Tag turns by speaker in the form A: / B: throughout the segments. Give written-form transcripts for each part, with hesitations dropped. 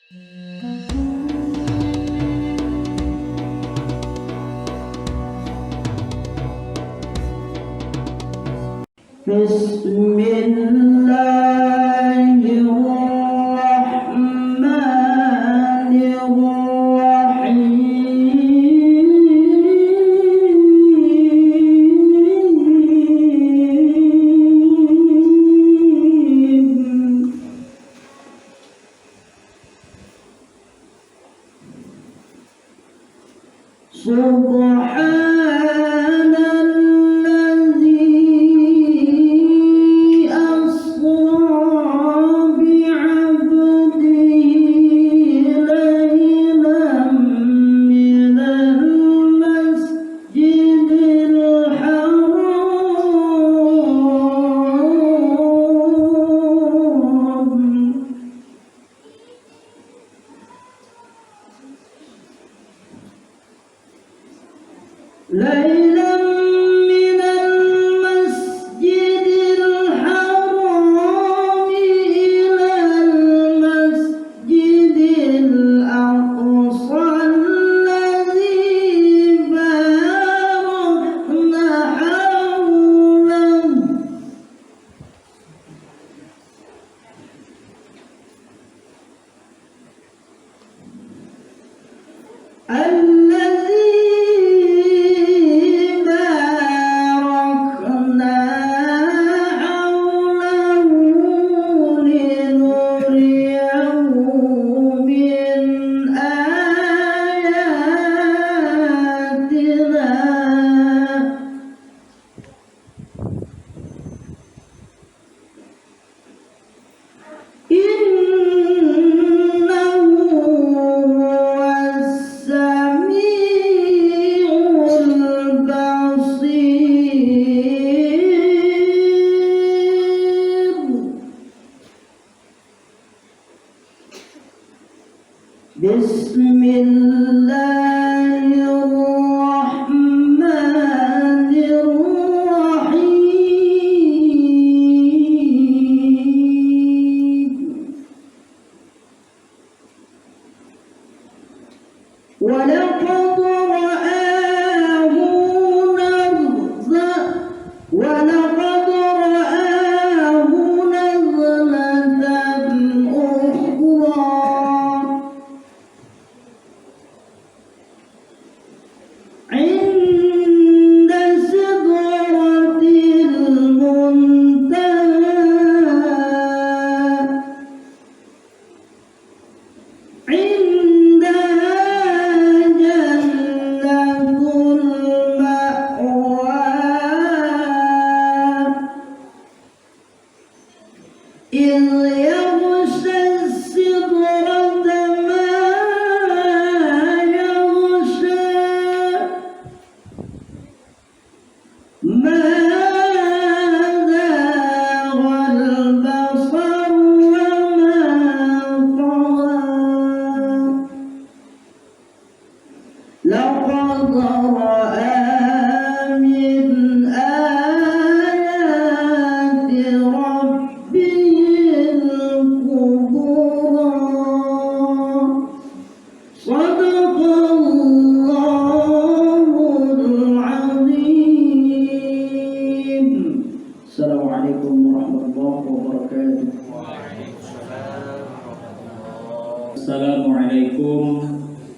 A: Assalamualaikum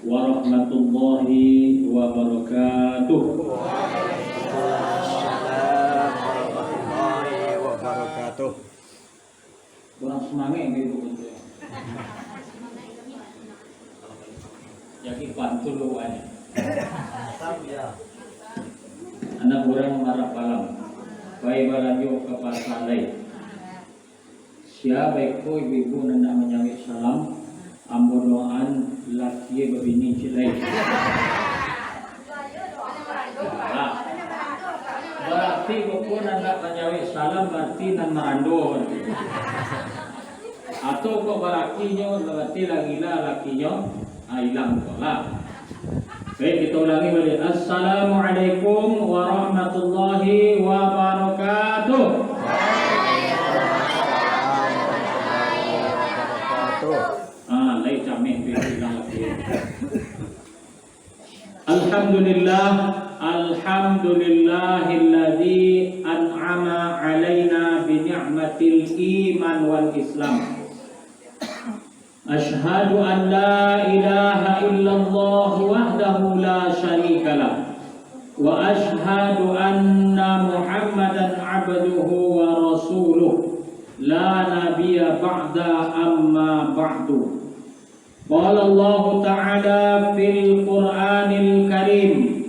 A: warahmatullahi wabarakatuh.
B: Waalaikumsalam warahmatullahi wabarakatuh.
A: Kurang semangat gitu betul. Jadi bantu lu aja. Anak orang marah palam. Baik balajo ke pasandai. Siapa iko ibu nanda menyawi salam. Ambo doaan laki babini cilai. Berarti buku nanda menyawi salam berarti nan marando. Atau kok berakinya berarti lakinya hilang lah. Baik, kita ulangi balik. Assalamualaikum warahmatullahi wabarakatuh. Lai camih bilang lagi. Alhamdulillahilladzi an'ama alaina bi ni'matil iman wal islam. Ashhadu an la ilaha illallah wahdahu la syarika lah. Wa ashhadu anna Muhammadan abduhu wa rasuluh. La nabiyya ba'da amma ba'du. Qala Allah Ta'ala fil Qur'anil Karim.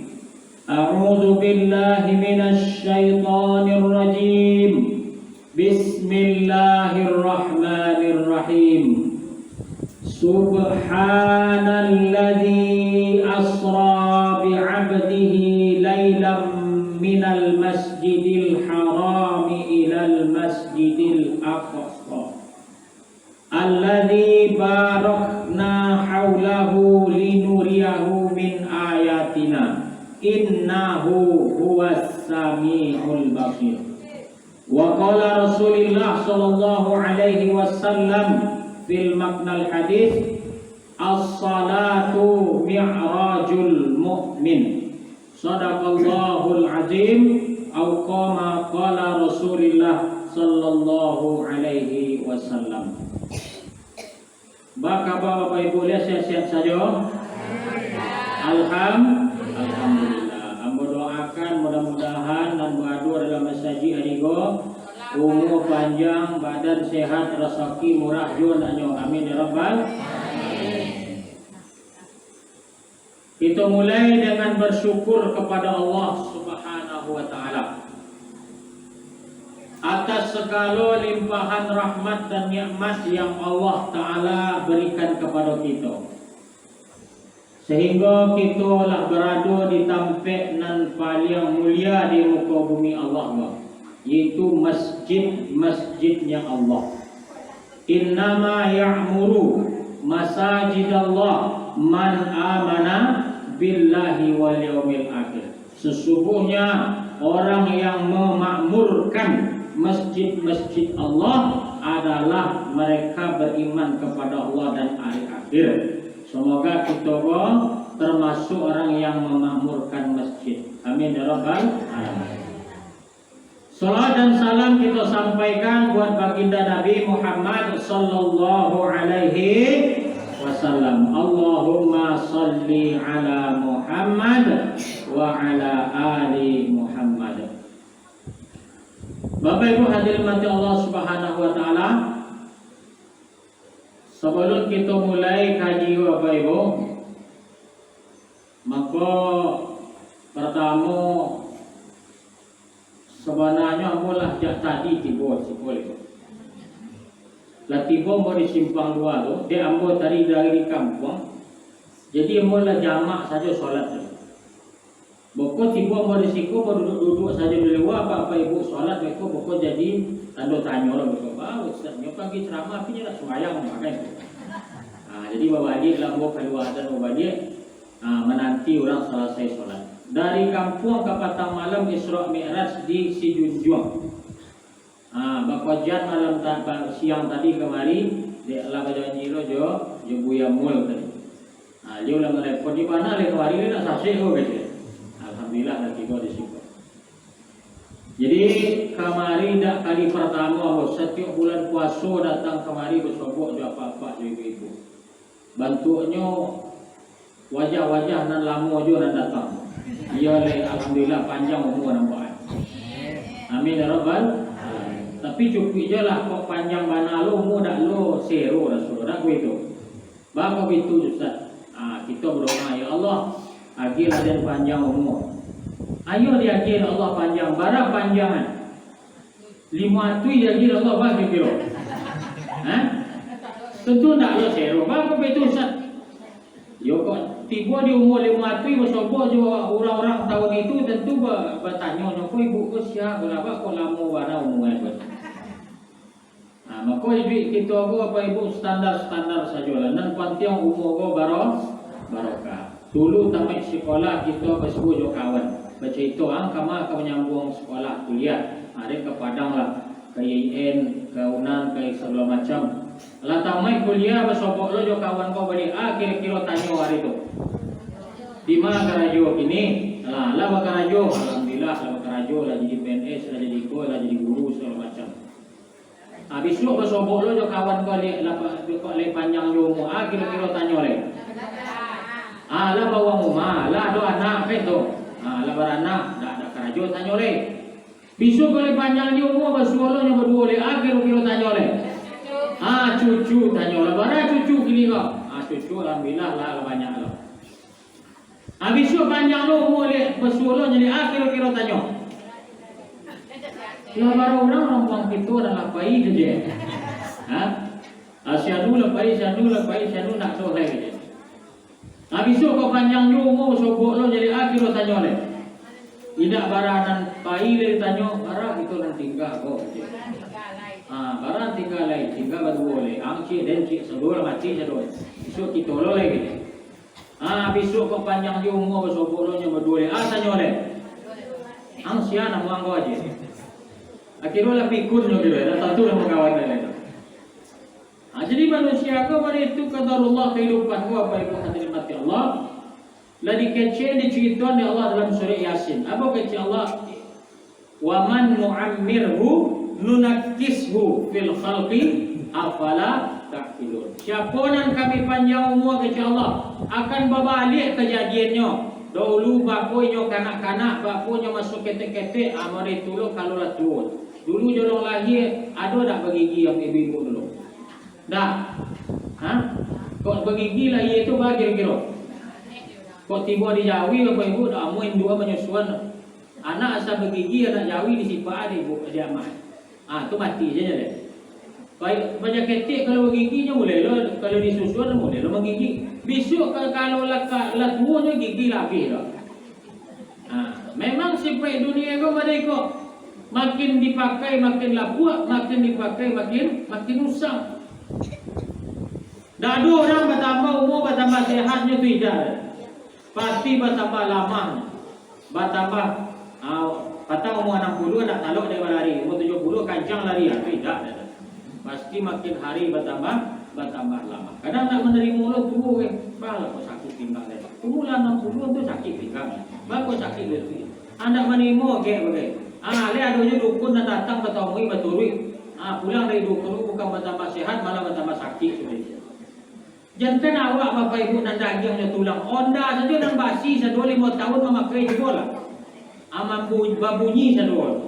A: A'udzu billahi minasy syaithanir rajim. Bismillahirrahmanirrahim. Subhanalladzi asra bi'abdihi laylan minal masjidil harami ilal masjidil aqsa alladzi barakna haulahu linuriyahu min ayatina innahu huwas samiul basir. Wa qala Rasulullah sallallahu alaihi wasallam fil maknal hadis, as-salatu mi'rajul mu'min. Sadaqallahul azim. Au qama qala Rasulullah sallallahu alaihi wasallam. Maka Bapak Ibu lihat siap-siap saja. Alhamdulillah. Ambo doakan mudah-mudahan dan berdoa dalam masjid arigo umur panjang, badan sehat, rezeki murah jun anyo. Amin ya rabbal alamin. Kita mulai dengan bersyukur kepada Allah Subhanahu wa taala atas segala limpahan rahmat dan nikmat yang Allah taala berikan kepada kita, sehingga kita lah berada di tempat nan paling mulia di muka bumi Allah, yaitu masjidnya Allah. Innama ya'muru masajidallah man amana billahi wal yaumil akhir. Sesungguhnya orang yang memakmurkan masjid-masjid Allah adalah mereka beriman kepada Allah dan hari akhir. Semoga kita termasuk orang yang memakmurkan masjid. Amin ya rabbal alamin. Salat dan salam kita sampaikan buat baginda Nabi Muhammad sallallahu alaihi wasallam. Allahumma salli ala Muhammad wa ala ali Muhammad. Bapak Ibu hadirin mati Allah Subhanahu wa taala, sebelum kita mulai kaji Bapak Ibu, maka pertama sebenarnya mulah jak tadi tiba boleh. Lah tiba mau di simpang dua tu, dia ambil tadi dari kampung. Jadi mulah jamak saja solat tu. Boko tiba mau di siku mau duduk saja di luar apa ibu solat beko boko jadi tanda tanya lah beko. Ustaznya pagi ceramah tapi nak sembahyang makan. Jadi bawa dia dalam bawa keluar dan bawa dia menanti orang selesai solat. Dari kampung ke Patang Malam Isra Mi'raj di Sijunjuang. Bakojan malam siang tadi kemari dia lah kajian jiro jo Buya Mul tadi. Dia ulang telepon di mana le kemari dia nak saksi ho gitu. Alhamdulillah dah tiba di situ. Jadi kemari dak kali pertama setiap bulan puasa datang kemari bersobok jo apa-apa jo ibu-ibu. Bantunya wajah-wajah nan lama jo nan datang. Ia le alhamdulillah panjang umur nampak. Amin ya rabbal. Tapi cukup je lah kok panjang mana lo umur dak lo zero dah sudah begitu. Bapa itu Ustaz. Kita berdoa ya Allah, agil dan panjang umur. Ayo diagil Allah panjang, bara panjangan. 5 tui diagil Allah bagi kilo. Tentu tak lo zero. Bapa itu Ustaz. Yo kok tiba di umur 5 tui bersobok juga orang-orang tahun itu tentu bertanya nyopo ibu ke siapa berapa kok lama bara umurnya. Maka kita apa ibu standar-standar sajalah. Dan pantiang umur barokah. Dulu tamat sekolah kita bersebut kawan. Baca itu kama menyambung sekolah kuliah. Ada ke Padang lah, ke IN, ke Unan, ke segala macam. Lah tamai kuliah besobok lo jo kawan kau balik kira-kira tanya hari tu. Di mana karajo kini? Lah bakarajo, alhamdulillah lah bakarajo lah jadi PNS, lah jadi ko, lah jadi guru segala macam. Habis lu besobok lo jo kawan kau le panjang jo mu kira-kira tanya le. Lah bawa mu lah do anak itu. Lah baranak dak karajo tanya le. Bisu kali panjang dia umur bersuara nya berdua le kira-kira tanya le. Cucu tanya le bara cucu kini kok. Cucu alhamdulillah lah banyak lah. Bisu panjang lu umur le bersuara nya le kira-kira tanya. Lah bara orang buang itu adalah bayi je. Asyadu lepai syadu nak soleh je. Bisu kau panjang dia umur sobok lo jadi kira tanya le. Tidak baranan pai le tanya bara itu nan tinggal kok. Bara tinggal lain tinggal berdua le. Angci dan cik sedul mati sedul. Besok kita lo lagi. Besok kok panjang dia umur sobok lo nya berdua le. Tanya le. Angsia nak muang kau aja. Akhirnya pikun lo gitu. Dah satu lah kawan lain. Jadi manusia kau pada itu qadarullah kehidupan kau apa itu hadirin mati Allah. Lagi kecil diceritakan oleh Allah dalam surah Yasin. Apa kata Allah? Wa man nu'ammirhu nunakkishu fil khalqi afala ta'qilun. Siapa yang kami panjang umur kata Allah akan berbalik kejadiannya. Dahulu bapunya kanak-kanak, bapunya masuk ketek-ketek, amari tulu kalau lah tua. Dulu jolong lahir ada tak bergigi yang ibu-ibu dulu? Dah. Kok bergigi lahir itu bagi kira-kira? Kok tiba di Jawi Bapak Ibu dah amuin dua menyusuan anak asal bergigi anak Jawi disipa ibu dia amat. Tu mati je deh. Baik banyak ketik kalau bergiginya boleh lo, kalau disusuan boleh lo menggigi. Besok kalau lah tuanya gigi lagi lo. Memang sifat dunia kau mereka makin dipakai makin labuak, makin dipakai makin usang. Dah ada orang bertambah umur bertambah sehatnya tu tidak. Pasti bertambah lama, bertambah patah umur 60 nak taluk dia berlari, umur 70 kancang lari, tidak. Pasti makin hari bertambah lama. Kadang nak menerima lo tubuh balah kok sakit pinggang dia. Umur 60 tu sakit pinggang, bagus sakit lutut. Anda menerima ke? Le adanya dukun dan datang ketemui betul. Pulang dari dukun bukan bertambah sehat malah bertambah sakit sudah. Jangan awak Bapak Ibu dan dagingnya tulang onda saja dan basi sedua 5 tahun memakai juga lah. Babunyi sedua.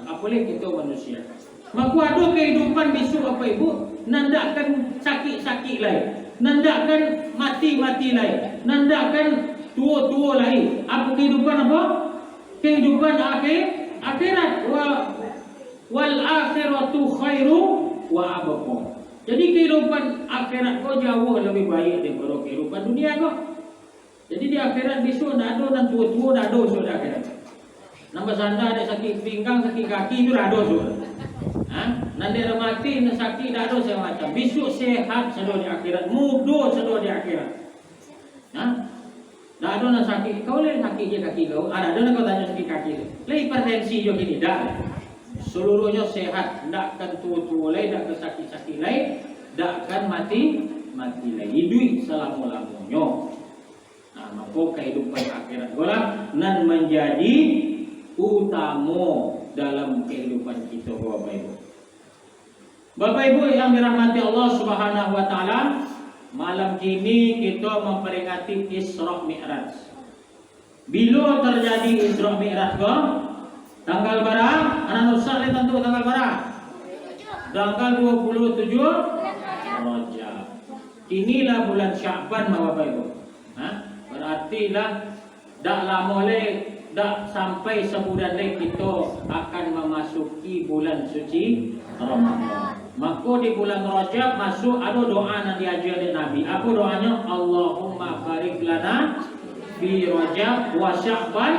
A: Apalagi kita manusia. Maka ada kehidupan besok Bapak Ibu nandakan sakit-sakit lain, nandakan mati-mati lain, nandakan tua-tua lain. Apa kehidupan apa? Kehidupan akhirat. Wal akhiratu khairu wa abqa. Jadi kehidupan akhirat kau jauh lebih baik daripada kehidupan dunia kau. Jadi di akhirat besok dah ada dan tua-tua dah ada sudah akhirat. Nambah sanda ada sakit pinggang, sakit kaki itu dah ada sudah. Nanti ada mati, nak sakit dah ada segala macam. Besok sehat sudah di akhirat, muda sudah di akhirat. Dah ada nak sakit, kau boleh sakit je kaki kau. Ada nak kau tanya sakit kaki tu. Lah hipertensi juga kini dah. Seluruhnya sehat, tak akan tua-tua lain, tak akan sakit-sakit lain, tak akan mati lain. Hidup selama-lamanya. Maka kehidupan akhirat golah nan menjadi utama dalam kehidupan kita Bapak Ibu. Bapak Ibu yang dirahmati Allah Subhanahu wa taala, malam ini kita memperingati Isra Mi'raj. Bila terjadi Isra Mi'raj kau? Tanggal berapa? Anak nusa tentu tanggal berapa? Tanggal 27 Rajab. Inilah bulan Sya'ban Bapak Ibu. Berarti lah dak lama lagi, dak sampai sebulan lagi kita akan memasuki bulan suci Ramadan. Maka di bulan Rajab masuk ada doa yang diajar oleh Nabi. Apa doanya? Allahumma barik lana fi Rajab wa Sya'ban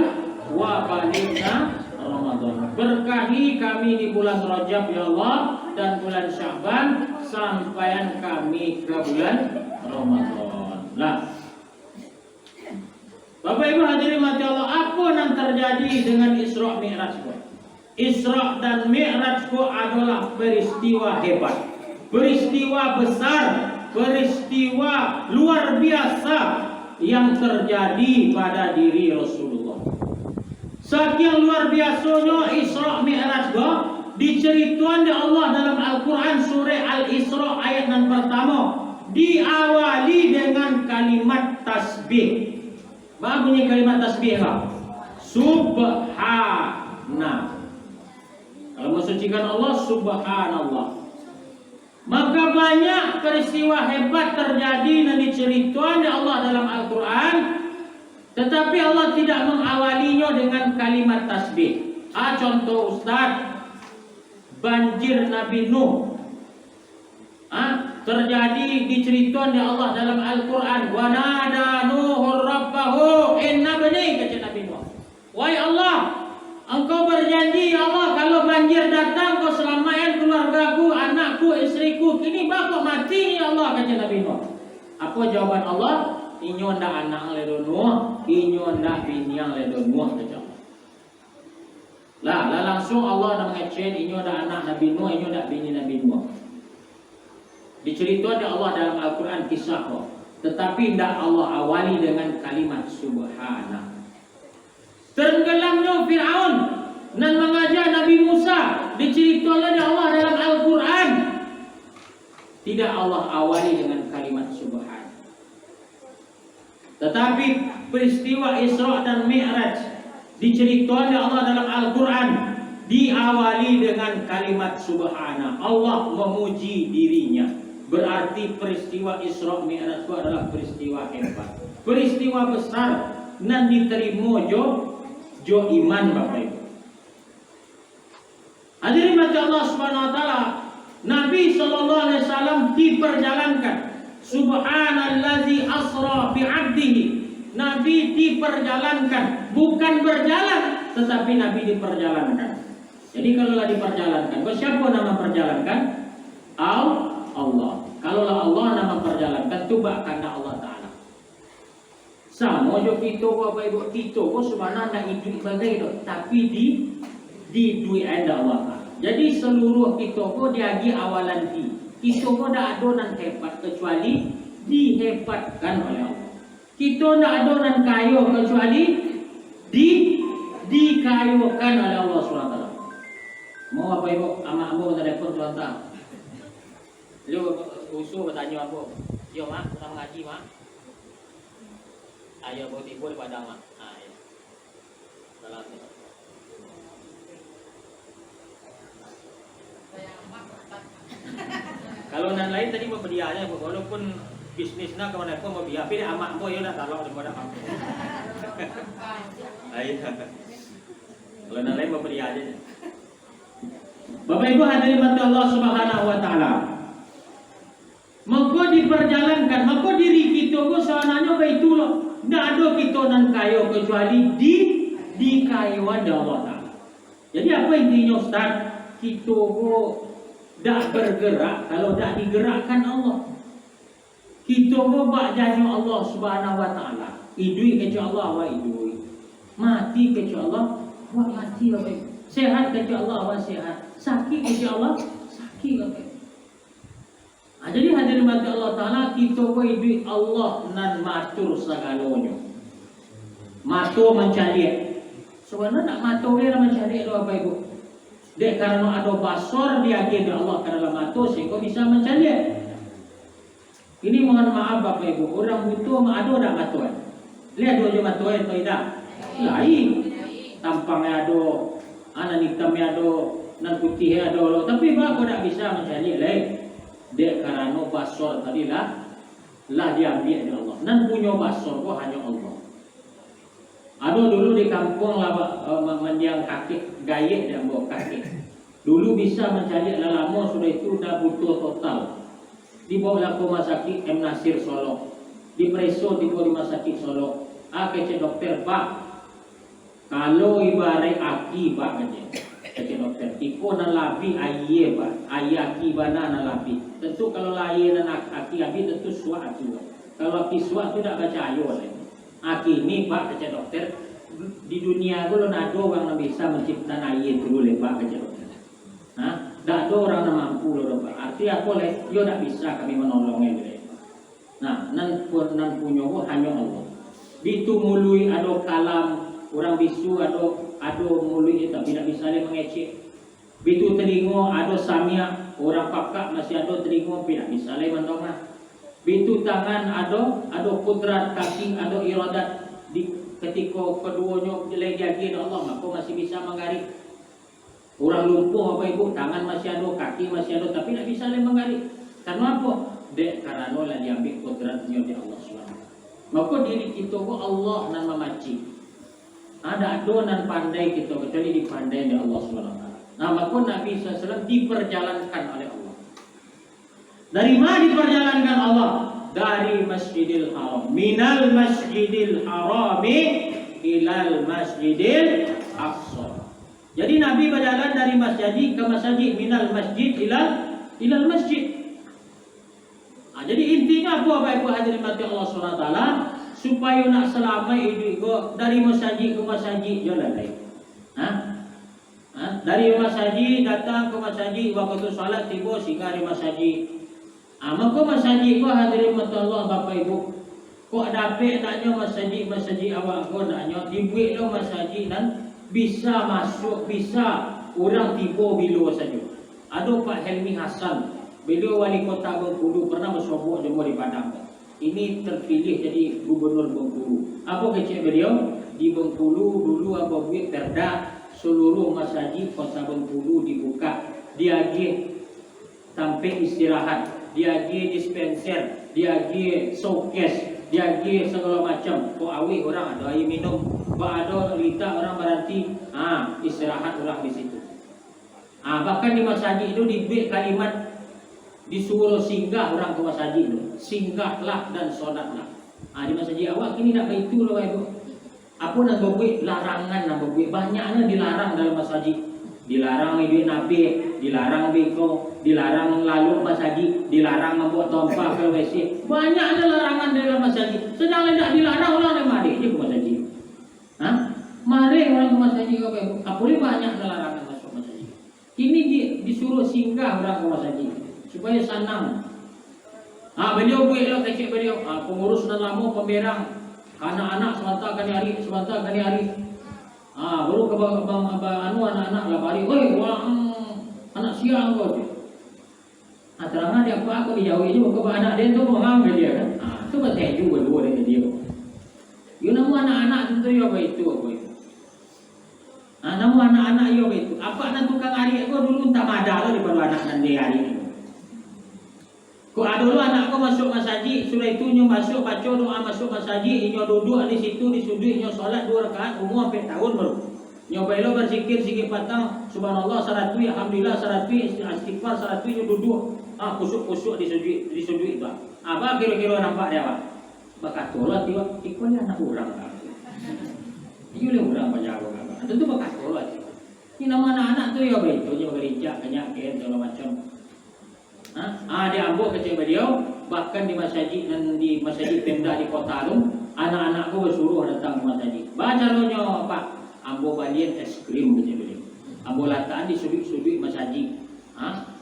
A: wa balighna Ramadan. Berkahi kami di bulan Rajab ya Allah dan bulan Sya'ban sampaian kami ke bulan Ramadan. Nah, Bapak Ibu hadirin mati Allah, apa yang terjadi dengan Isra Mi'raj? Isra dan Mi'raj adalah peristiwa hebat, peristiwa besar, peristiwa luar biasa yang terjadi pada diri Rasulullah. Saking luar biasanya Isra Mi'raj diceritakan oleh Allah dalam Al-Quran surah Al-Isra ayat yang pertama, diawali dengan kalimat tasbih. Apa bunyi kalimat tasbih? Subhana. Kalau mensucikan Allah, subhanallah. Maka banyak peristiwa hebat terjadi dan diceritakan oleh Allah dalam Al-Quran, tetapi Allah tidak mengawalinya dengan kalimat tasbih. Contoh Ustaz, banjir Nabi Nuh terjadi diceritakan oleh Allah dalam Al-Quran. Wa nada Nuhur rabbahu inna bani, kata Nabi Nuh, wahai Allah, Engkau berjanji ya Allah, kalau banjir datang kau selamatkan keluargaku, anakku, istriku. Kini bakal mati ya Allah, kata Nabi Nuh. Apa jawaban Allah? Inyo ndak anak ledo Nuh, inyo ndak bini yang ledo Nuh, kata Allah. Lah langsung Allah nak mengecen inyo ndak anak Nabi Nuh, inyo ndak bini Nabi Nuh. Diceritakan oleh Allah dalam Al-Quran kisah kok, tetapi tidak Allah awali dengan kalimat subhana. Tenggelamnya Fir'aun dan mengajar Nabi Musa diceritakan oleh Allah dalam Al-Quran, tidak Allah awali dengan kalimat subhana. Tetapi peristiwa Isra dan Mi'raj diceritakan oleh Allah dalam Al-Quran, diawali dengan kalimat subhana. Allah memuji dirinya. Berarti peristiwa Isra Mi'raj itu adalah peristiwa hebat, peristiwa besar, dan diterima jo iman Bapak Ibu. Hadirin mati Allah Subhanahu wa taala, Nabi sallallahu alaihi wasallam diperjalankan. Subhanallazi asra bi'abdihi. Nabi diperjalankan, bukan berjalan, tetapi Nabi diperjalankan. Jadi kalaulah diperjalankan, siapa nama perjalankan? Allah. Kalaulah Allah nama perjalankan, tu karena Allah Ta'ala. Sama jo kita Bapak Ibu, kita sebenarnya hidup bagai itu, tapi di duit ada Allah Ta'ala. Jadi seluruh kita diagi awalan kita tidak ada nan hebat kecuali dihebatkan oleh Allah. Kita tidak ada nan kaya kecuali dikayakan oleh Allah SWT. Mau Bapak Ibu, amak-amak telepon contoh. Lu usul bertanya apa? Yo mak, kita mengaji mak. Ayo bawa tipu di padang mak. Ya. Salam. Kalau nan lain tadi mau berdianya, walaupun bisnisnya kemana pun mau biar, tapi amak boy udah talok daripada kamu. Ayo. Kalau nan lain mau berdianya. Bapak Ibu hadirin mati Allah Subhanahu wa taala. Maka diperjalankan, maka diri kita ko sebenarnya begitu loh. Tidak ada kita nan kaya kecuali dikayaan Allah Ta'ala. Jadi apa intinya Ustaz? Kita ko tidak bergerak kalau tidak digerakkan Allah. Kita ko bakjanya Allah Subhanahu wa taala. Idui kecuali Allah wa idui. Mati kecuali Allah wa mati. Sehat kecuali Allah wa sehat. Sakit kecuali Allah sakit. Jadi hadirin mati Allah Ta'ala, kita hidup Allah nan matur segalanya. Matur mencari. Sebenarnya nak matur dia mencari Bapak Ibu. Dek karena ada basor dia agenda Allah karena matur sehingga bisa mencari. Ini mohon maaf Bapak Ibu, orang butuh ada tak matur? Lihat dua je matur atau tidak? Lain. Tampangnya ada, anak hitamnya ada, nan putihnya ada, tapi bapak tak bisa mencari lain. Dek karena basor tadi lah diambil oleh Allah. Nan punya basor kok hanya Allah. Ada dulu di kampung lah mendiang kaki gayek dan bawa kaki. Dulu bisa mencari lama sudah itu udah butuh total. Dibawa ke rumah sakit M Nasir Solo. Dipreso dibawa di rumah sakit Solo. Kece dokter Pak. Kalau ibarat aki Pak kece dokter. Iko nan labi aye Pak. Aye aki bana nan labi. Tentu kalau lahir dan aki tentu suak juga. Kalau aki suak itu tidak percaya oleh. Aki ini Pak kata dokter di dunia itu lo nado orang yang bisa menciptakan air dulu le Pak kata dokter. Tak ada orang yang mampu loh, Pak. Arti apa leh? Yo tak bisa kami menolongnya gitu. Nah, nan punya hanya Allah. Bitu mului ada kalam orang bisu ada mului tapi tidak bisa le mengecek. Bitu telingo ada samia orang pakak masih ada telingo tidak bisa le mendongah. Bitu tangan ada kudrat kaki ada iradat di ketika keduanya lagi Allah maka masih bisa menggarik. Orang lumpuh apa ibu, tangan masih ada, kaki masih ada, tapi tidak bisa le menggarik. Karena apa? Dek karena lah diambil kodratnya di Allah SWT. Maka diri kita kok Allah nan memaci. Ada adonan pandai kita kecuali dipandai di Allah SWT. Nah maka Nabi SAW diperjalankan oleh Allah. Dari mana diperjalankan Allah? Dari Masjidil Haram. Minal Masjidil Harami ilal Masjidil Aqsa. Jadi Nabi berjalan dari masjid ke masjid, minal masjid ilal masjid. Jadi intinya apa Bapak Ibu hadirin mati Allah SWT, supaya nak selama hidup dari masjid ke masjid jalan lain. Dari masjid datang ke masjid waktu salat tiba singgah di masjid. Maka masjid ko hadirin mati Allah Bapak Ibu. Kok dapat naknya masjid awak ko naknya dibuat lo masjid dan bisa masuk, bisa orang tiba bila saja. Ada Pak Helmi Hasan, beliau wali kota Bengkulu pernah bersobok jemur di Padang. Ini terpilih jadi gubernur Bengkulu. Apa kecil beliau? Di Bengkulu dulu apa buat perda seluruh masjid kota Bengkulu dibuka. Dia sampai istirahat, dia dispenser, dia showcase, dia segala macam. Kok awi orang ada air minum, kok ada lita orang berarti istirahat orang di situ. Bahkan di masjid itu dibuat kalimat disuruh singgah orang ke masjid itu, singgahlah dan sholatlah. Di masjid awak kini tak begitu loh ibu. Apa nak buat larangan nak buat banyaknya dilarang dalam masjid. Dilarang duit nabi, dilarang beko, dilarang lalu masjid, dilarang membuat tompak ke WC. Banyaknya larangan dalam masjid. Sedang tidak dilarang orang yang mari je ke masjid. Mari orang ke masjid apa ibu? Apalagi banyak larangan masuk masjid. Ini disuruh singgah orang ke masjid supaya senang. Beliau buatlah kecil beliau. Pengurus dan lama pemerang. Anak-anak sebentar kali hari. Baru ke anak-anak lah balik. Anak siang kau. Terangnya dia aku dijauhi juga ke anak dia tu mengambil dia kan. Tu betul juga dua dengan dia. You nama anak-anak tentu ya apa itu. Nama anak-anak ya apa itu. Apa nak tukang hari aku dulu tak ada lah daripada anak nanti hari ini. Kau ada dulu anak kau masuk masjid, sudah itu nyo masuk baca doa masuk masjid, nyo duduk di situ di sudut nyo solat 2 rakaat umur 4 tahun baru. Nyo belo berzikir sikit patang, subhanallah 100, alhamdulillah 100, istighfar 100 nyo duduk. Kusuk-kusuk di sudut itu. Apa kira-kira nampak dia Pak? Bakatola tiba ikutnya anak orang kan. Iyo le orang penjago kan. Tentu bakatola tiba. Ini nama anak-anak tu ya begitu je gereja kenyakin segala macam. Dia ambil kecil beliau, bahkan di masjid dan di masjid Pemda di kota tu, anak-anakku bersuruh datang ke masjid. Baca lonya Pak, ambil balian es krim kecil beliau. Ambil lataan di sudut-sudut masjid.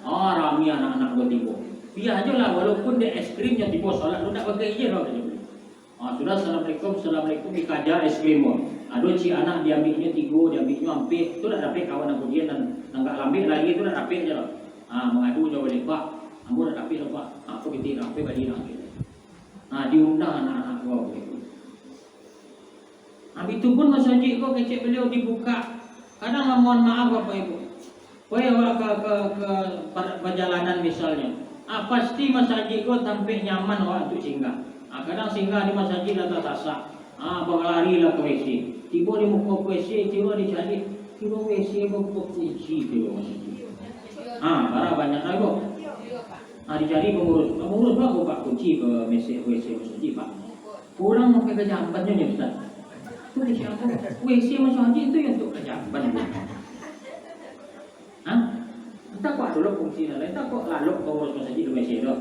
A: Ramai anak-anak bertimbuk. Biar aja lah walaupun dia es krimnya tiba solat, lu tak pakai izin lah kecil beliau. Sudah assalamualaikum dikajar es krim. Ada si anak diambilnya 3, diambilnya hampir, tu dah dapat kawan aku dia dan enggak ambil lagi tu dah dapat je lah. Mengadu jauh balik Pak. Ambo dah tapi Pak, aku binti sampai balik lagi. Diundang anak-anak gua begitu. Itu pun masjid kau kecil beliau dibuka. Kadang mohon maaf Bapak Ibu. Kau ke perjalanan misalnya. Pasti masjid kau tampil nyaman orang untuk singgah. Kadang singgah di masjid datang sasak. Berlari lah ke WC. Tiba di muka WC, tiba dicari. Tiba WC muka kunci tiba masjid. Barang banyak lagi kok. Dicari pengurus bagus Pak kunci ke WC masjid Pak. Kurang mau ke kejambannya nih Ustaz. Itu di siapa? WC masjid itu yang untuk kejamban. Tak kok dulu fungsi lain, tak kok lalu pengurus masjid di WC itu.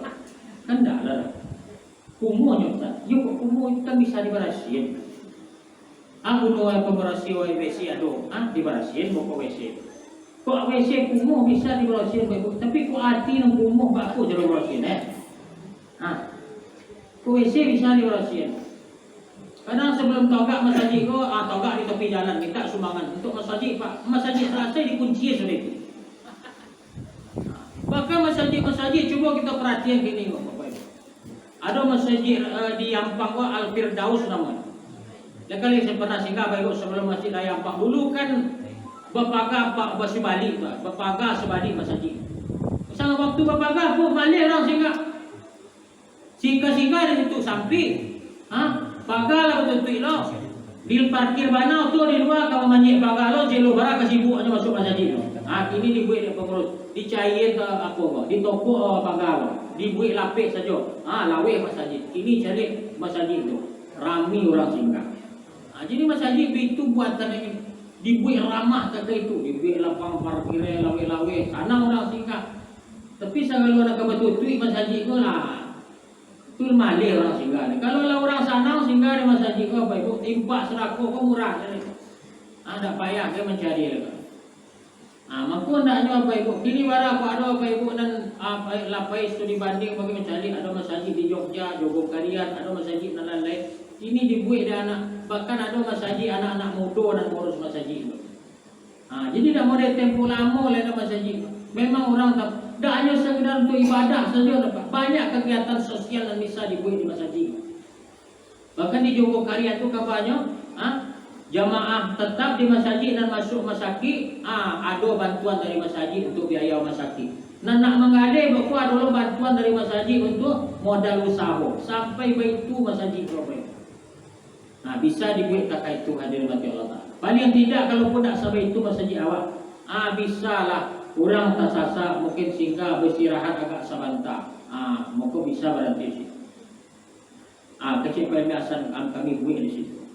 A: Kan dah lah. Kumuhnya Ustaz. Yuk kok kumuh kan bisa dibersihin. Aku doa pembersihin WC aduh, dibersihin mau ke WC. Kok WC kumuh bisa dibersihin baik, tapi kok hati nang kumuh baku jadi bersihin kok WC bisa dibersihin. Kadang sebelum togak masjid ko, togak di tepi jalan minta sumbangan untuk masjid Pak. Masjid selesai dikunci sudah itu. Bahkan masjid coba kita perhatian gini Bapak Ibu. Ada masjid di Yampang Al-Firdaus namanya. Dan kali saya pernah singgah Bapak Ibu sebelum masjid Yampang dulu kan Bapaga Pak Basibali Pak, Bapaga sebalik masjid. Sang waktu Bapaga pun balik orang singgah di situ sampai Pagala betul lo. Di parkir banau tu di luar kalau manjik pagalo jelo bara kasibuk aja masuk masjid. Ini dibuat dia pengurus, dicair ke apa kok, di toko pagalo, dibuat lapik saja. Lawe masjid. Ini cari masjid tu. Rami orang singgah. Jadi masjid itu buatan ini dibuat ramah kata itu, dibuat lapang parkir lawe sana orang singgah. Tapi kalau nak kebetulan masjid tu lah. Itu malih orang singgah ni. Kalau lah orang sana singgah di masjid kau Bapak Ibu timpak serakoh kau murah ni. Tak payah dia mencari lagi. Maka ndaknya Bapak Ibu. Kini bara aku ada Bapak Ibu dan lapai studi banding bagi mencari ada masjid di Jogja, Jogokarian, ada masjid dan lain-lain. Ini dibuat dia anak, bahkan ada masjid anak-anak muda dan ngurus masjid itu. Jadi dah model tempoh lama lah ada masjid. Memang orang tak hanya sekedar untuk ibadah saja dapat. Banyak kegiatan sosial yang bisa dibuat di masjid. Bahkan di Jogokarian itu kabarnya, jamaah tetap di masjid dan masuk masjid, ada bantuan dari masjid untuk biaya masjid. Nak menggadai baku ada bantuan dari masjid untuk modal usaha sampai begitu masjid Bapak. Bisa dibuat kakak itu hadirin mati Allah Ta'ala. Paling tidak kalau pun tak sampai itu masjid awak, bisa lah. Orang tak sasa mungkin singgah beristirahat agak sebentar. Maka bisa berhenti di situ. Kecil permiasan kami buat di situ.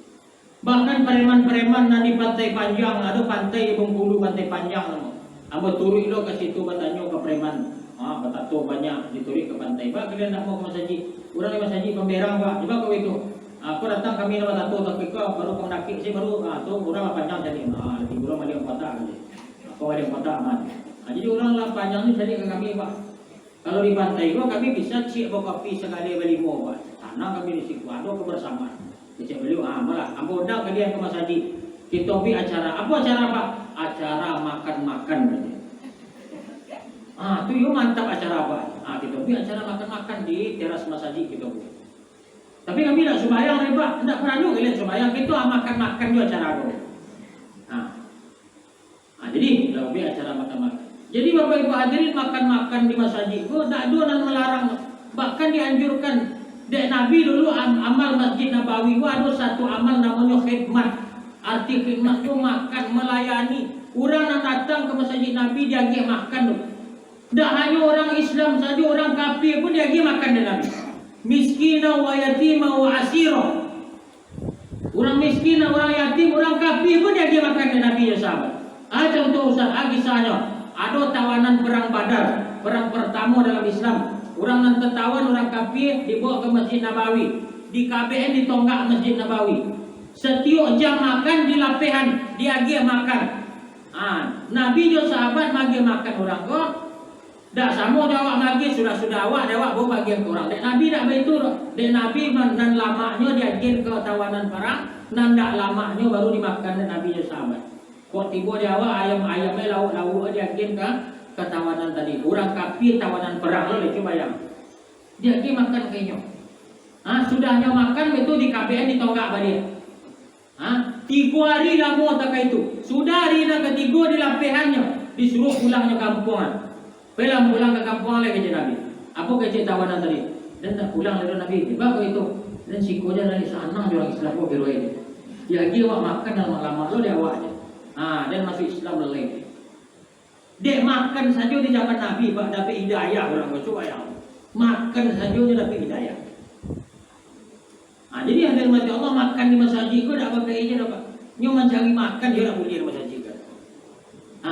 A: Bahkan preman-preman yang di pantai panjang, ada pantai di Bengkulu pantai panjang nama. Ambo turun lo ke situ bertanya ke preman. Betato banyak diturik ke pantai. Pak kalian nak mau ke masjid? Orang di masjid pemberang Pak. Coba kau itu. Aku datang kami nama betato tapi kau baru kau nakik sih baru tu orang panjang jadi. Lebih kurang ada yang patah aja. Kau ada yang patah aman. Jadi orang lah panjang ni jadi ke kami Pak. Kalau di pantai gua kami bisa cik bawa kopi sekali berlima Pak. Tanah kami di situ ada kebersamaan. Kecik beliau malah amboda kalian ke masjid. Kita pergi acara. Apa acara Pak? Acara makan-makan saja. Tu yo mantap acara Pak. Kita pergi acara makan-makan di teras masjid kita pergi. Tapi kami tak sembahyang ni Pak. Tak pernah juga kalian sembahyang. Kita makan-makan juga acara tu. Jadi kita pergi acara makan-makan. Jadi Bapak Ibu hadirin makan-makan di masjid itu tak ada yang melarang, bahkan dianjurkan. Dek Nabi dulu amal Masjid Nabawi itu ada satu amal namanya khidmat. Arti khidmat itu makan, melayani. Orang yang datang ke Masjid Nabi dia pergi makan tu. Tak hanya orang Islam saja, orang kafir pun dia pergi makan dengan Nabi. Miskina wa yatima wa asira. Orang miskin, orang yatim, orang kafir pun dia pergi makan dengan Nabi ya sahabat. Contoh Ustaz, kisahnya. Ada tawanan perang Badar, perang pertama dalam Islam. Orang yang tertawan, orang kafir dibawa ke Masjid Nabawi. Di KBN ditonggak Masjid Nabawi. Setiap jam makan di lapihan dia pergi makan. Nabi jo sahabat magi makan orang kok. Dak sama awak magi sudah awak bawa bagi orang. Dek Nabi dak begitu. Dek Nabi nan lamanya dia pergi ke tawanan perang, nan dak lamanya baru dimakan dek Nabi jo sahabat. Kok tiba dia awak ayam-ayamnya lauk dia pergi ke tawanan tadi. Orang kafir tawanan perang lo coba yang. Dia pergi makan kayaknya. Sudahnya makan itu di KBN ditonggak balik. 3 hari lama tak itu. Sudah hari yang ketiga di lapihannya disuruh pulangnya kampungan. Pulang ke kampung lagi ke Nabi. Apa kecil tawanan tadi? Dan tak pulang lagi Nabi. Sebab itu dan sikonya dari sana orang Islam kok biru ini. Dia pergi awak makan dan lama lo dia awak aja. Dan masuk Islam lagi. Dia makan saja di zaman Nabi Pak dapat hidayah orang coba yang makan saja dia dapat hidayah. Jadi yang dari mati Allah makan di masjid itu tak pakai aja dapat. Nyo mencari makan dia nak boleh di masjid kan.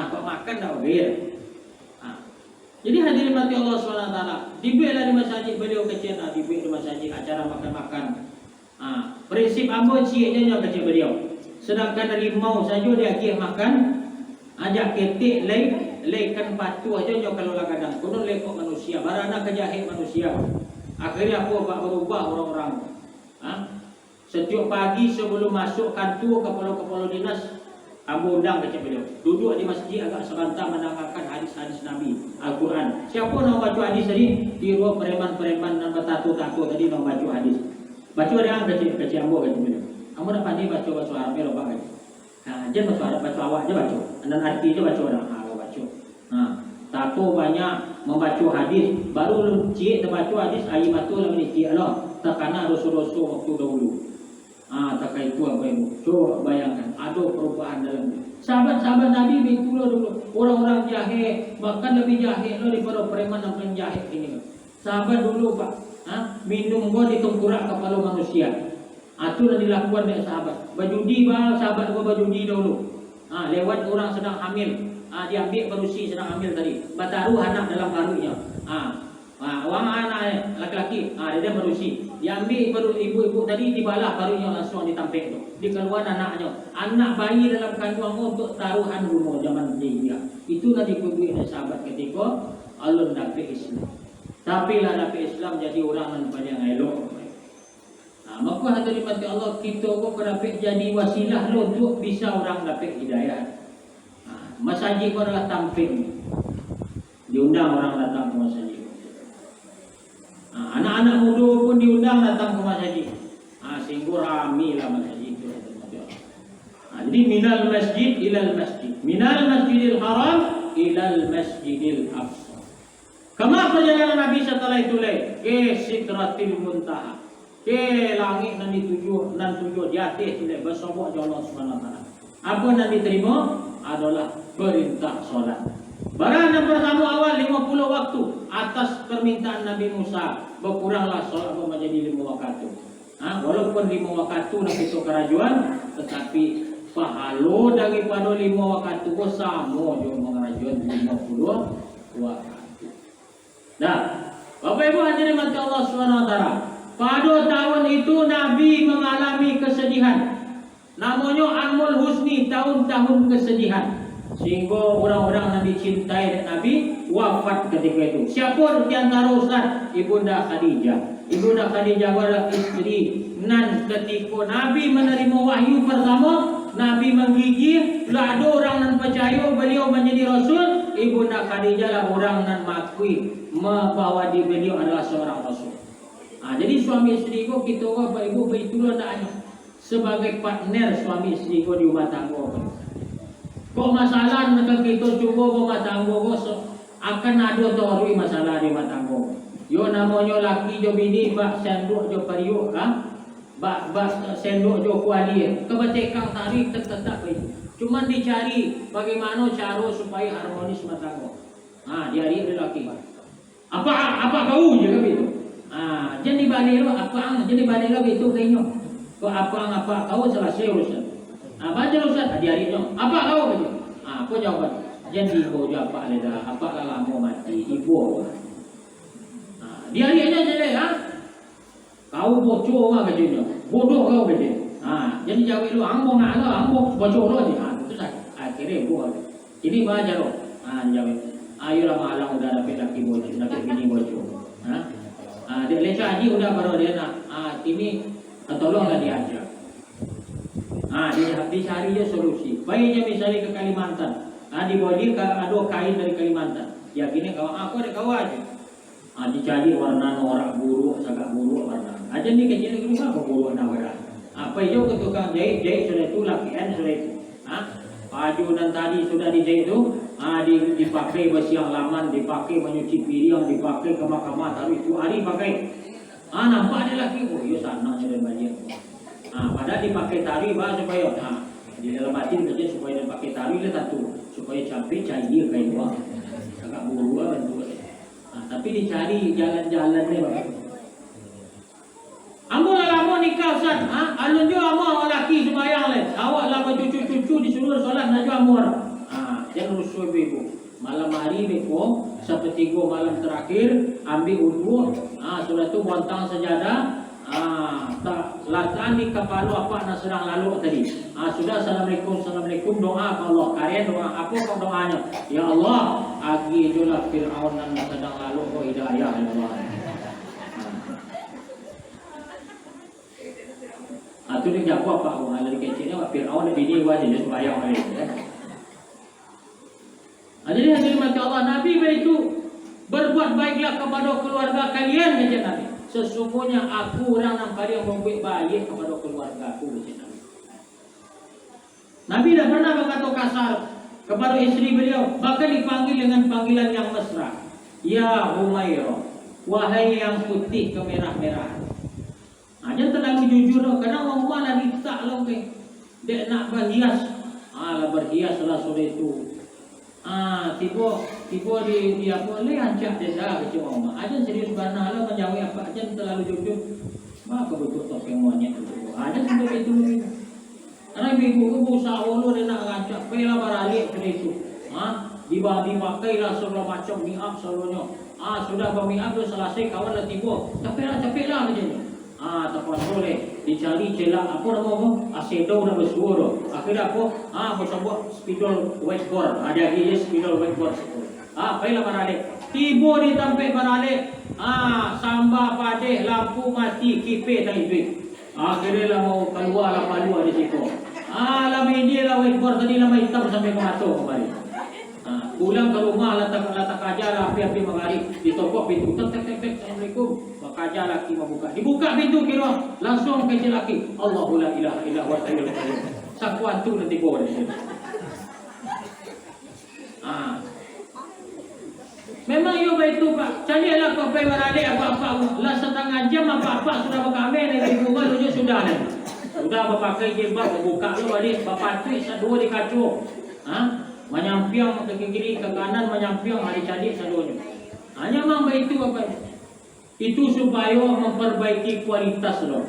A: Kok makan tak boleh. Jadi hadirin mati Allah SWT dibuatlah di masjid beliau kecil dibuat di masjid acara makan-makan. Prinsip ambo cieknya kecil beliau. Sedangkan dari mau saja dia pergi makan Ajak ketik kan patu aja jo kalau kadang kuno lekok manusia, barana kejahit manusia. Akhirnya apa berubah orang-orang. Setiap pagi sebelum masuk kantor kepala dinas, ambo undang baca beliau. Duduk di masjid agak sebentar mendengarkan hadis-hadis Nabi Al-Quran. Siapa nak baca hadis tadi? Tiru preman-preman dan bertato-tato tadi nak baca hadis. Baca dia baca ambo baca beliau. Ambo nak pandai baca Arab lo baca. Jangan baca Arab, baca awak je baca. Dan arti je baca orang. Baca. Tato banyak membaca hadis. Baru cik terbaca hadis air mata lah ni cik Allah. Terkena dosa-dosa waktu dahulu. Tak itu apa ibu? Coba bayangkan, ada perubahan dalam dia. Sahabat-sahabat Nabi betul dulu. Orang-orang jahil, bahkan lebih jahil daripada preman dan penjahit ini. Sahabat dulu pak, minum gua di tengkorak kepala manusia. Itu dah dilakukan oleh sahabat. Berjudi bang, sahabat gua berjudi dahulu. Lewat orang sedang hamil, diambil berusi sedang hamil tadi. Bertaruh anak dalam karungnya. Orang anak laki-laki, dia berusi. Diambil baru ibu-ibu tadi dibalah barunya langsung ditampik tu. Dikeluar anaknya. Anak bayi dalam kandungan untuk taruhan rumah zaman jahiliyah. Itulah dikubur oleh sahabat ketika Allah dapat Islam. Tapi lah dapat Islam jadi orang yang elok. Maka hadirin mati Allah, kita pun dapat jadi wasilah untuk bisa orang dapat hidayah. Masjid pun adalah tampil. Diundang orang datang ke masjid. Anak-anak muda pun diundang datang ke masjid. Sehingga ramilah masjid itu. Jadi minal masjid ilal masjid, minal masjidil haram ilal masjidil aqsa. Kama perjalanan Nabi setelah itu ke sidratil muntaha, ke langit nan dituju di atas itu bersama Allah Subhanahu wa taala. Apa yang diterima adalah perintah solat. Barang yang pertama awal 50 waktu atas permintaan Nabi Musa, berkuranglah solat menjadi 5 waktu. Walaupun 5 waktu nak itu kerajuan, tetapi pahala daripada 5 waktu itu sama juga kerajuan 50 waktu. Nah, Bapak Ibu hadirin mati Allah Subhanahu wa taala. Pada tahun itu Nabi mengalami kesedihan. Namanya Amul Husni, tahun-tahun kesedihan. Sehingga orang-orang yang dicintai Nabi wafat ketika itu. Siapa di antara Ustaz? Ibunda Khadijah. Ibunda Khadijah adalah istri nan ketika Nabi menerima wahyu pertama, Nabi menggigih, lah ada orang yang percaya beliau menjadi Rasul. Ibunda Khadijah lah orang yang mengakui bahwa beliau adalah seorang Rasul. Jadi suami istri itu kita Bapak Ibu itulah naknya sebagai partner suami istri itu di rumah tangga. Kok masalah nak kita cuba rumah tangga akan ada terus masalah di rumah tangga. Yo namanya laki jo bini bak senduk jo periuk bak senduk jo kuali. Kebetekang tarik tetap itu. Cuma dicari bagaimana cara supaya harmonis rumah tangga. Dia lelaki. Apa kau je begitu. Jadi balik lo jadi balik lo itu kayaknya. Kok apa kau selesai urusan. Baca Ustaz, dia apa kau baca? Apa jawaban? Jadi kau jawab leda, apa lama mati ibu. Dia jadi kau bocor mah katanya. Bodoh kau baca. Jadi jawab lu ambo ngala, ambo bocor lo je. Itu akhirnya buat. Ini baca lo. Jawab. Ayolah malam udah dapat laki bocor, dapat bini bocor. Dia lecah haji udah baru dia nak. Ini tolonglah dia aja. Dicari je solusi. Baiknya misalnya ke Kalimantan. Dibodi ada kain dari Kalimantan. Ya gini kau aku ada kau aja. Dicari warna norak buruk, sagak buruk warna. Aja ni kecil ni apa buruk nawara. Apa itu ke tukang jahit sudah itu lakian sudah itu. Baju dan tadi sudah dijahit itu. Dipakai bersiang laman, dipakai menyuci piring, dipakai ke mahkamah taruh itu hari pakai. Nampak ada laki. Oh iya sana ada banyak. Padahal dipakai tari supaya di dalam batin saja supaya dipakai tari lah satu supaya capai cair kain buah agak buru bentuk. Tapi dicari jalan-jalan ni bapak. Ambo lama nikah Ustaz. Alun jo ambo laki sembahyang le. Awak lah cucu-cucu disuruh solat najwa amor. Jangan rusuh ibu. Malam hari beko sepertiga malam terakhir ambil wudu. Sudah tu bontang sejadah. Tak bacaan di kepala apa nak sedang lalu tadi. Sudah assalamualaikum doa ke Allah. Kalian doa apa kau doanya? Ya Allah, agi julah Fir'aun yang sedang lalu kau hidayah ya Allah. Itu dia jawab apa? Orang lagi kecilnya Fir'aun bini wajib dia sembahyang balik. Jadi hadirin mati Allah, Nabi itu berbuat baiklah kepada keluarga kalian, kata Nabi. Sesungguhnya aku orang yang paling membuat baik kepada keluarga aku, kata Nabi. Nabi tidak pernah berkata kasar kepada istri beliau, bahkan dipanggil dengan panggilan yang mesra. Ya Humairah, wahai yang putih kemerah-merahan. Jangan terlalu jujur loh, kadang orang rumah lah ditak loh ke. Dia nak berhias. Lah berhias lah sore itu. Tiba di apa le ancak dia dah ke orang rumah. Ajan serius banah lah menjawab apa ajan terlalu jujur. Maka betul topeng monyet itu. Ajan sampai itu. Karena ibu ku usaha ulu dia nak rancak pela baralik ke itu. Dipakai lah segala macam miap selalunya. Sudah bermiap tu selesai kawan lah tiba. Capek lah macam ni. Tepat boleh dicari celah apa nama asedo dah bersuara. Akhirnya apa bersama spidol whiteboard. Ada lagi spidol whiteboard itu. Baiklah baralik. Tiba di tempat baralik. Samba padeh lampu mati kipe tak itu. Akhirnya lah mau keluar lah palua di situ. Lama ini lah whiteboard tadi lama hitam sampai ke mata kembali. Pulang ke rumah letak aja lah api-api mengari ditokok pintu tek assalamualaikum maka laki membuka dibuka pintu kira langsung kecil laki Allahu la ilaha illa huwa al-hayyul qayyum sakuatu nanti boleh. Memang yo itu Pak carilah kau pergi balik apa-apa lah setengah jam apa-apa sudah berkamera dari rumah tu sudah berpakai jilbab buka lu balik bapak tu dua di kacau. Menyampiang ke kiri ke kanan menyampiang hari-hari sadonya. Hanya memang itu apa? Itu supaya memperbaiki kualitas loh.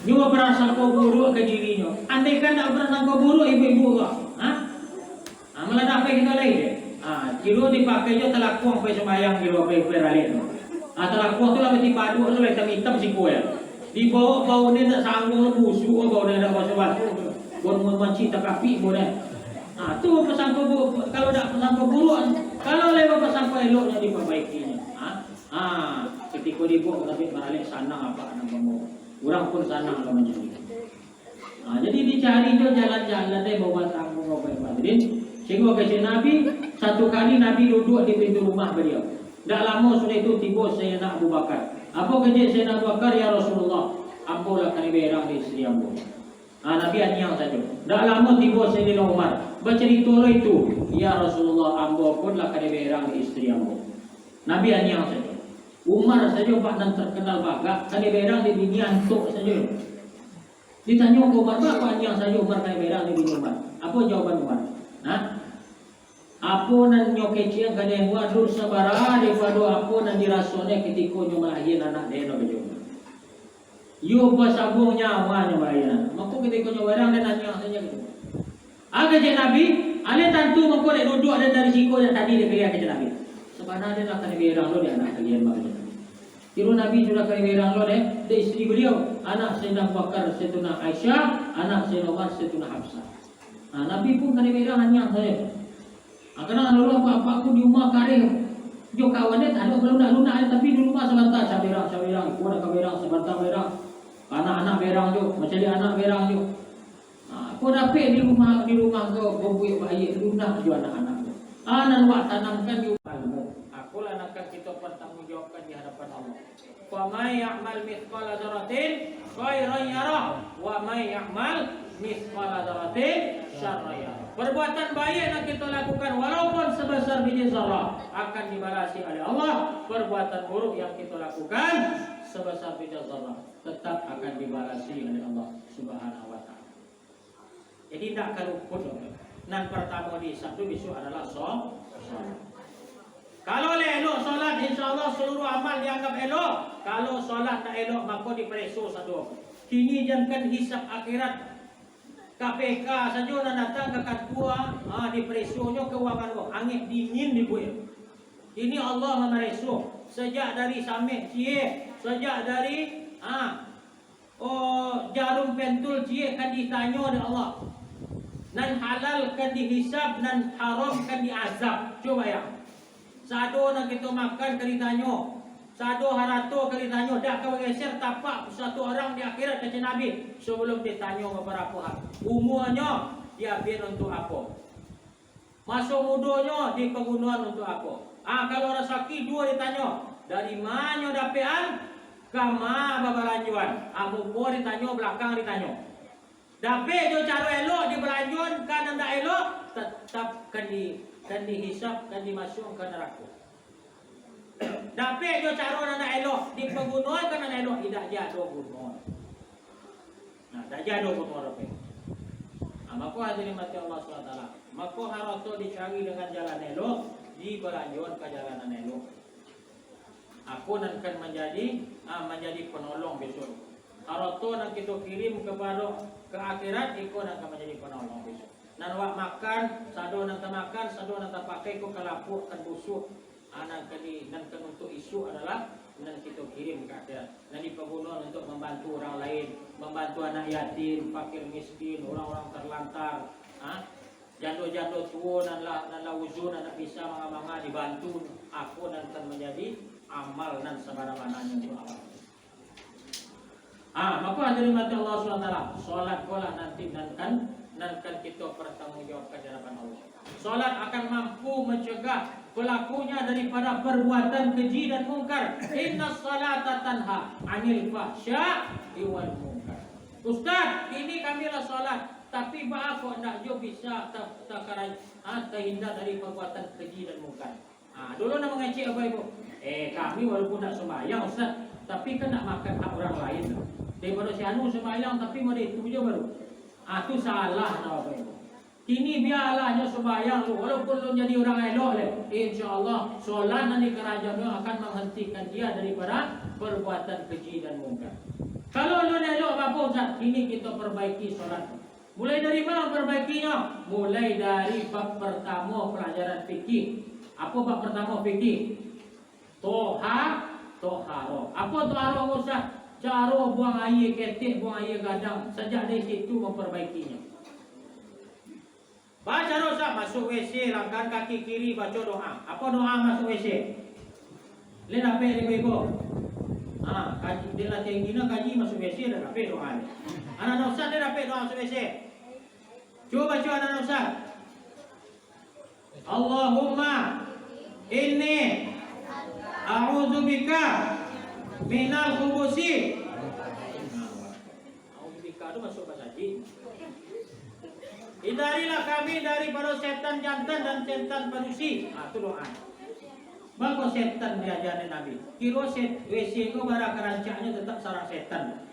A: Juga berasangka buruk ke dirinya. Andai kan tak berasangka buruk ibu-ibu kok. Malah tak apa kita lagi deh. Kilo dipakai je telakuang pe sembayang kilo pe ralik tu. Telakuang tu lah mesti padu tu lah hitam si kuel. Dibawa bau dia tak sanggup busuk bau dia nak basuh-basuh. Bon menci tak api boleh. Tu pesangka buruk. Kalau tak pesangka buruk, kalau lewat pesangka eloknya diperbaikinya. Ketika dibuat tapi balik sanang apa nak mau. Orang pun sanang kalau menjadi. Jadi dicari je jalan-jalan dia bawa tanggung bawa hadirin. Sehingga kata Nabi satu kali Nabi duduk di pintu rumah beliau. Tak lama sudah itu tiba Sayyidina Abu Bakar. Apa kerja Sayyidina Abu Bakar ya Rasulullah? Ampulah kami berang di istri ampu. Nabi anyang saja. Tak lama tiba Sayyidina Umar. Bercerita itu, ya Rasulullah, ambo pun lah kena berang di istri ambo. Nabi anyang saja. Umar saja pak dan terkenal bagak, kena berang di bini antuk saja. Ditanya ke Umar, apa anyang saja Umar kena berang di bini Umar? Apa jawaban Umar? Apa nan nyokeciang kena buat dur sabara daripada apa nan dirasone ketika nyolahin anak dia nak berjumpa. Yo pasabung nyawa nyobayan. Maka ketika nyobarang dan anyang saja gitu. Kerja Nabi, ale tentu mengkorek duduk ada dari siko yang tadi dia kerja Nabi. Sebenarnya nak kena berang lo dia anak kalian macam Nabi. Kira Nabi sudah kena berang lo dia isteri beliau, anak Sayyidina Abu Bakar, Sayyidina Aisyah, anak Sayyidina Umar, Sayyidina Hafsah. Nabi pun kena berang hanya saja. Kerana lalu apa aku di rumah kare, jo kawan dia tak ada lunak tapi di rumah sebentar berang, aku nak berang sebentar berang, anak-anak berang jo, macam dia anak berang jo. Kau dapat di rumah kau buat bayi lunak juga anak-anak. Nan wak tanamkan di ilmu. Akulah nak kita bertanggungjawabkan di hadapan Allah. Wa may ya'mal mithqala dzarratin khairan yarah wa may ya'mal mithqala dzarratin syarran yarah. Perbuatan baik yang kita lakukan walaupun sebesar biji zarah akan dibalasi oleh Allah. Perbuatan buruk yang kita lakukan sebesar biji zarah tetap akan dibalasi oleh Allah Subhanahu wa taala. Jadi tak keruput. Nan pertama di satu besok adalah solat. Kalau elok solat, insyaAllah seluruh amal dianggap elok. Kalau solat tak elok, maka diperiksa satu. Kini jangan hisap akhirat. KPK saja nak datang ke katua, diperiksa keuangan kau. Angin dingin dibuat. Ini Allah memeriksa. Sejak dari samik cie, sejak dari
B: oh jarum pentul cie kan ditanya oleh Allah. Nan halal kan dihisab, nan haram kan diazab. Coba ya. Sado nak kita makan kan ditanya. Sado harato kan ditanya. Dak kau geser tapak satu orang di akhirat kata Nabi. Sebelum ditanya beberapa hal. Umurnya dia biar untuk apa? Masa mudanya di kegunaan untuk apa? Kalau orang sakit dua ditanya. Dari mana dapean? Kama babalanjuan. Muka ditanya, belakang ditanya. Dapat jo cara elok di belanjuan kan anda elok tetap kan dihisap kan dimasuk ke neraka. Dapat jo cara anda elok di penggunaan kan anda elok tidak jatuh gunung. Nah, tak jatuh gunung dapat. Maka hadirin mati Allah SWT. Maka harus dicari dengan jalan elok di belanjuan ke jalanan elok. Aku akan menjadi penolong besok. Harto nak kita kirim kepada ke akhirat, ikut nak menjadi penolong besok. Nan wak makan, sado nak makan, sado nak pakai ko kalapuk kan busuk. Anak kali nan kan untuk isu adalah nan kita kirim ke akhirat. Nan diperguna untuk membantu orang lain, membantu anak yatim, fakir miskin, orang-orang terlantar. Jando-jando tua nanlah uzun anak bisa manga-manga dibantu. Aku nan akan menjadi amal nan semana-mananya untuk Allah. Maka hadirin mati Allah SWT, solat kolah nanti nankan kita bertanggungjawab ke hadapan Allah. Solat akan mampu mencegah pelakunya daripada perbuatan keji dan mungkar. Inna salata tanha anil fahsya wal munkar. Ustaz, ini kamilah solat, tapi maaf kok nak jo bisa terhindar dari perbuatan keji dan mungkar. Dulu nak mengaji apa ibu? Kami walaupun tak sembahyang Ustaz, tapi kan nak makan hak orang lain. Daripada si anu sembahyang tapi mau dituju baru. Itu salah nak apa ibu. Kini biarlahnya sembahyang lu, walaupun lu jadi orang elok le. InsyaAllah solat nanti kerajaan akan menghentikan dia daripada perbuatan keji dan mungkar. Kalau lu elok apa Ustaz? Kini kita perbaiki solat. Mulai dari mana perbaikinya? Mulai dari bab pertama pelajaran fikih. Apa bab pertama fikih? Toharo. Apa toharo Ustaz? Cara buang air ketik, buang air gadang. Sejak dari situ memperbaikinya. Baca Ustaz, masuk WC, langgan kaki kiri, baca doa. Apa doa masuk WC? Lihat apa yang ibu-ibu? Kaji, dia latihan gina kaji masuk WC, dah dapat doa ni. Anak Ustaz dia dapat doa masuk WC. Cuba baca anak Ustaz. Allahumma inni a'udzubika minal khubusi. A'udzubika itu masuk bahasa jin. Hindarilah kami daripada setan jantan dan setan panusi. Itu doa. Maka setan diajarin Nabi. Kira WC itu barang kerancaknya tetap sarang setan.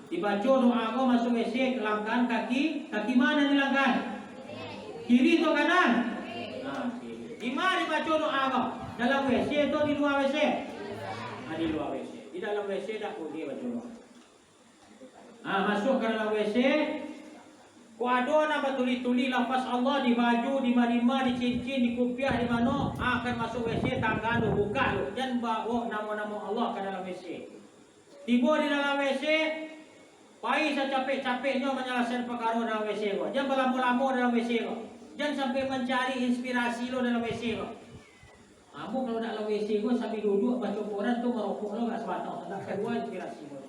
B: Dibaca doa kau masuk WC, kelangkaan kaki mana dilangkan? Kiri atau kanan? Kiri. Di mana dibaca doa kau? Dalam WC atau di luar WC? Di luar WC. Di dalam WC tak boleh baca doa. Masuk ke dalam WC. Kau ada nama tuli-tuli lafaz Allah di baju, di mana, di cincin, di kopiah, di mana akan masuk WC, tangga lu buka lu. Jangan bawa nama-nama Allah ke dalam WC. Tiba di dalam WC, payah secapek-capeknya menyelesaikan perkara dalam WC kau. Jangan berlama-lama dalam WC kau. Jangan sampai mencari inspirasi lo dalam WC kau. Kamu kalau nak dalam WC kau sambil duduk baca Quran tu merokok lo kat sebatang. Tak keluar inspirasi kau.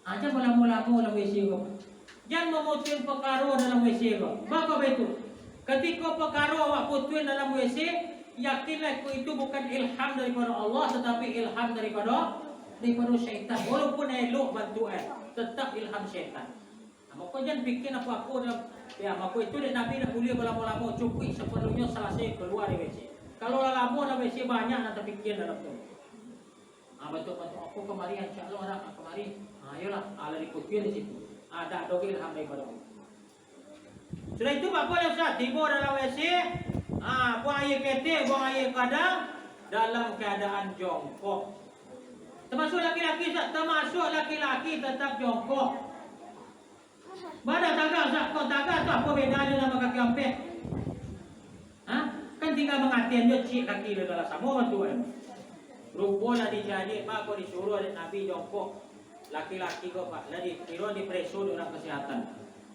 B: Jangan berlama-lama dalam WC kau. Jangan memutuskan perkara dalam WC kau. Maka betul. Ketika perkara awak putuskan dalam WC, yakinlah itu bukan ilham daripada Allah, tetapi ilham daripada syaitan. Walaupun elok bantuan, tetap ilham syaitan. Maka jangan fikir apa-apa dalam maka itu dia Nabi nak boleh berlama-lama cukup seperlunya selesai keluar dari WC. Kalau lama dalam WC banyak nak terfikir dalam tu. Betul aku kemari insya-Allah orang kemari. Ayolah ala dikutin di situ. Ada doa ilham daripada Allah. Sudah itu apa dia Ustaz? Tiba dalam WC, buang air ketik, buang air kadang dalam keadaan jongkok. Termasuk laki-laki Ustaz, termasuk laki-laki tetap jongkok. Mana tagak Ustaz? Kau tagak tu apa bedanya sama kaki ampek? Kan tinggal mengatin je cik kaki dia dalam sama betul kan. Rupanya dijadi maka disuruh oleh Nabi jongkok. laki-laki kok Pak, jadi kira di preso orang kesehatan.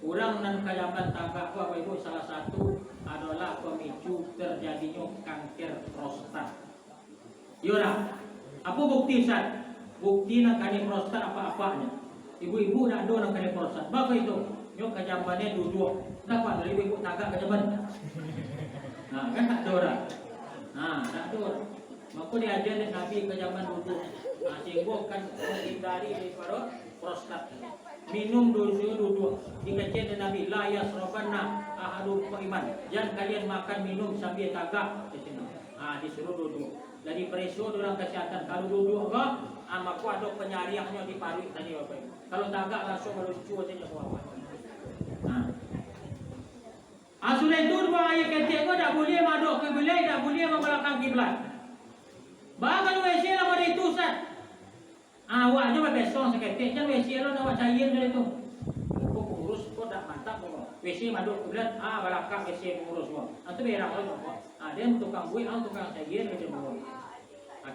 B: Orang nan kajaman tangga Bapak Ibu salah satu adalah pemicu terjadinya kanker prostat. Yora, apa bukti Ustaz? Bukti nak kanker prostat apa-apanya. Ibu-ibu nak do nak kanker prostat. Bapak itu, nyok kajamannya duduk. Dapat dari ibu tangga kajaman. Nah, kan tak do orang. Nah, tak do. Maka diajar Nabi kajaman duduk. Nah, sehingga kan menghindari daripada prostat. Minum duduk. Dikecil Nabi la yasrabanna ahadum iman. Jangan kalian makan minum sambil tagak di sini. Disuruh duduk. Jadi preso orang kesehatan kalau duduk kok maka ada penyariahnya di paru tadi Bapak Ibu. Kalau tagak langsung melucu saja bawah. Sudah itu dua ayat ketik kau tak boleh masuk ke bilik, tak boleh membelakang kiblat. Bahkan WC lama itu Ustaz. Awak aja besok seketik kan WC lo nak cair dari itu. Kau urus kau tak mantap kau. WC masuk kiblat, belakang WC mengurus kau. Itu berak kau. Dia tukang buih, tukang cair dia mengurus.